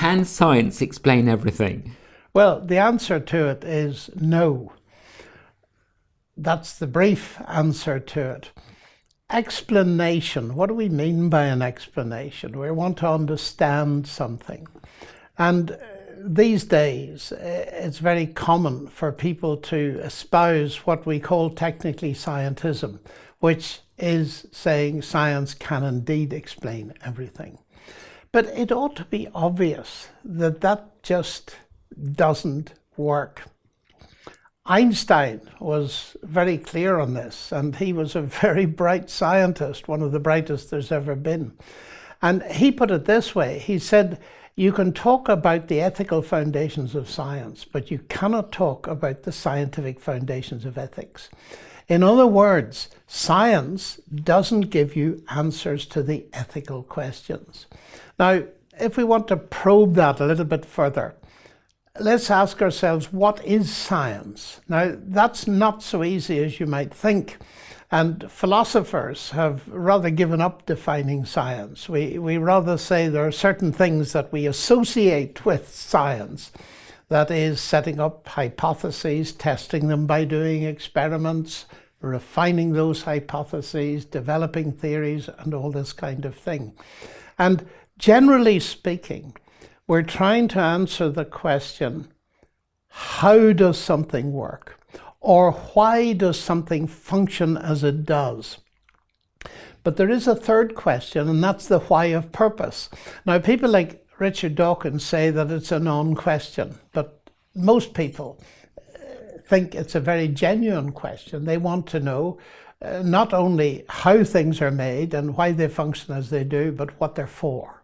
Can science explain everything? Well, the answer to it is no. That's the brief answer to it. Explanation. What do we mean by an explanation? We want to understand something. And these days, it's very common for people to espouse what we call technically scientism, which is saying science can indeed explain everything. But it ought to be obvious that that just doesn't work. Einstein was very clear on this, and he was a very bright scientist, one of the brightest there's ever been. And he put it this way. He said, you can talk about the ethical foundations of science, but you cannot talk about the scientific foundations of ethics. In other words, science doesn't give you answers to the ethical questions. Now, if we want to probe that a little bit further, let's ask ourselves, what is science? Now, that's not so easy as you might think. And philosophers have rather given up defining science. We rather say there are certain things that we associate with science. That is, setting up hypotheses, testing them by doing experiments, refining those hypotheses, developing theories, and all this kind of thing. And generally speaking, we're trying to answer the question, how does something work? Or why does something function as it does? But there is a third question, and that's the why of purpose. Now, people like Richard Dawkins say that it's a non-question, but most people think it's a very genuine question. They want to know not only how things are made and why they function as they do, but what they're for.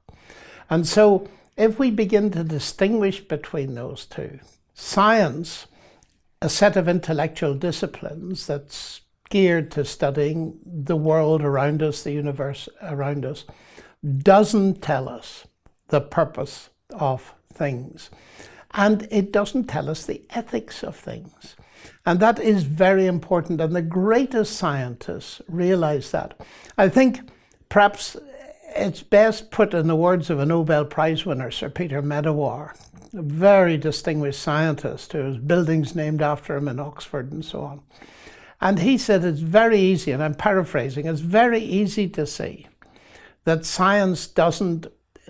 And so, if we begin to distinguish between those two, science, a set of intellectual disciplines that's geared to studying the world around us, the universe around us, doesn't tell us the purpose of things. And it doesn't tell us the ethics of things. And that is very important. And the greatest scientists realize that. I think perhaps it's best put in the words of a Nobel Prize winner, Sir Peter Medawar, a very distinguished scientist who has buildings named after him in Oxford and so on. And he said it's very easy, and I'm paraphrasing, it's very easy to see that science doesn't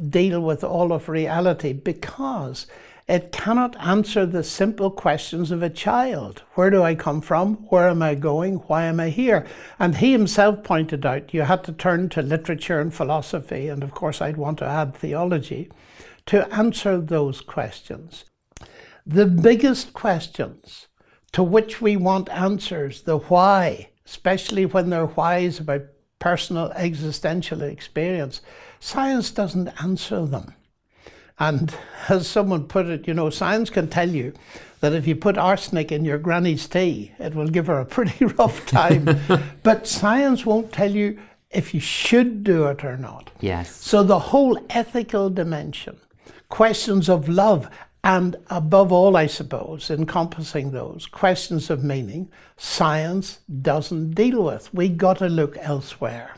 deal with all of reality because it cannot answer the simple questions of a child. Where do I come from? Where am I going? Why am I here? And he himself pointed out you had to turn to literature and philosophy, and of course I'd want to add theology, to answer those questions. The biggest questions to which we want answers, the why, especially when they're whys about personal existential experience, science doesn't answer them. And as someone put it, you know, science can tell you that if you put arsenic in your granny's tea, it will give her a pretty rough time. But science won't tell you if you should do it or not. Yes. So the whole ethical dimension, questions of love, and above all, I suppose, encompassing those, questions of meaning, science doesn't deal with. We got to look elsewhere.